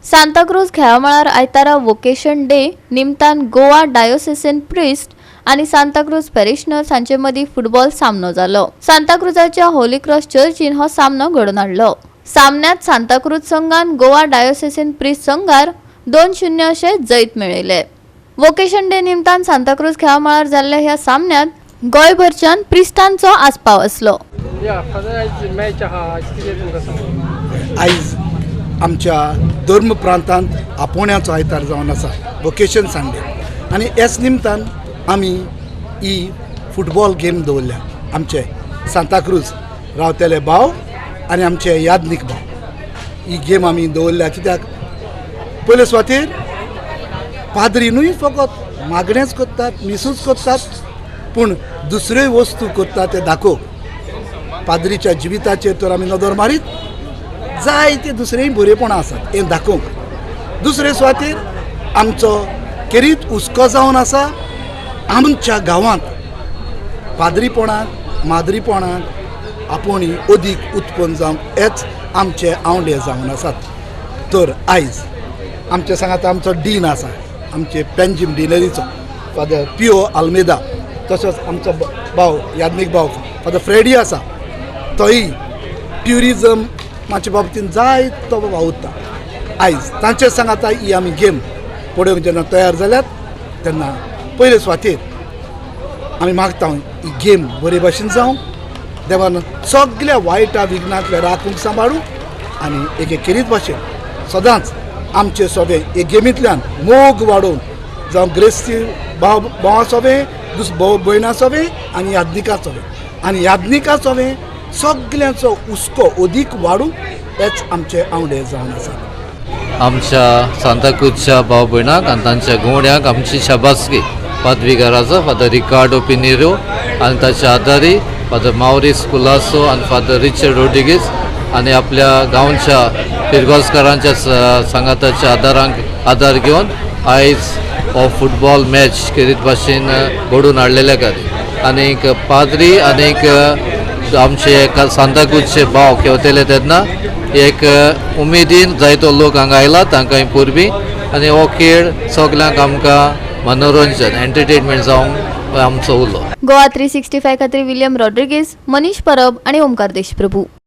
सांताक्रूज खेळामळार आयतारा vocation day निमतान Goa diocesan priest आणि सांताक्रूज पॅरिशनर्स हांचे मदीं फुटबॉल सामनो जालो। सांताक्रूजाच्या होली क्रॉस चर्चीन हो सामनो घडोवन हाडलो। सामन्यात सांताक्रूज संघान गोवा डायोसेसन प्रिस्ट संघार 2-0 अशे जैत मेळयले। वोकेशन डे निमतान सांताक्रूज खेळामळार जाल्ल्या ह्या सामन्यात गोंयभरच्यान प्रिस्टांचो आस्पाव आसलो। आयज आमच्या धर्म प्रांतांत आपोवण्याचो आयतार जावन आसा वोकेशन संडे आनी ह्याच निमतान आमी ही फुटबॉल गेम दवरल्या। आमचे सांताक्रूज रावतेले भाव आनी आमचे यादनीक भाव ही गेम आमी दवरल्या। कित्याक पयले सुवातेर पाद्रीनूय फकत मागणेच करतात, मिसूच करतात, पूण दुसऱ्योय वस्तू करतात ते दाखोवप। पाद्रीच्या जिविताचेर तर आमी नदर मारीत जायते दुसरेय बरेपणां आसात हें दाखोवंक। दुसरे सुवातेर आमचो केरीत हुस्को जावन आसा आमच्या गांवांत पाद्रीपणाक माद्रीपणाक आपुणी अदीक उत्पन्न जावंक हेच आमचे आवडे जावन आसात। तर आयज आमचे सांगात आमचो डीन आसा, आमचे पेंजीम डिनरीचो फादर पिओ आल्मेदा, तसोच आमचो भाव यादनीक भाव फादर फ्रेडी आसा, तोय ट्युरिजम माच्या बाबतींत जायतो वावुरता। आयज तांचे सांगात ही आमी गेम पळोवंक जेन्ना तयार जाल्यात तेन्ना पयले सुवातेर आमी मागता ही गेम बरे भाशेन जावं, देवान सगळ्या वायटा विघ्नांतले राखूंक सांबाळूं आनी एके केरीत भाशेन सदांच आमचे सोबे हे गेमींतल्यान मोग वाडोवन जावं ग्रेस्ती भावां सोबे, भाव भयणां सोबे आनी यादनिकां सोबे आनी यादनिकां सोबे सगळ्यांचो हुस्को अदीक वाडूं हेच आमचे आवडे जावन आसा। आमच्या सांताक्रूजच्या भाव भयणांक आनी तांच्या घोवड्यांक आमची शाबासकी पदवीकाराचो फादर रिकार्डो पिनेरो आनी ताचे आदारी फादर माउरिस कुलासो आनी फादर रिचर्ड रोड्रिगीज आनी आपल्या गांवच्या पिरगोसकारांच्या सांगाताच्या आदार घेवन आयज हो फुटबॉल मॅच केरीत भाशेन घडोवन हाडलेले खातीर आनीक पाद्री आनीक आमचे सांताक्रूजचे भाव खेळटले तेन्ना एक उमेदीन जायतो लोक हांगा आयला तांकां परबी आनी हो खेळ सगल्यांक आमकां मनोरंजन एंटरटेनमेंट जावंक आमचो उलो। गोवा 365 खातीर विलियम रॉड्रिगीज, मनीष परब आनी ओमकार देशप्रभू।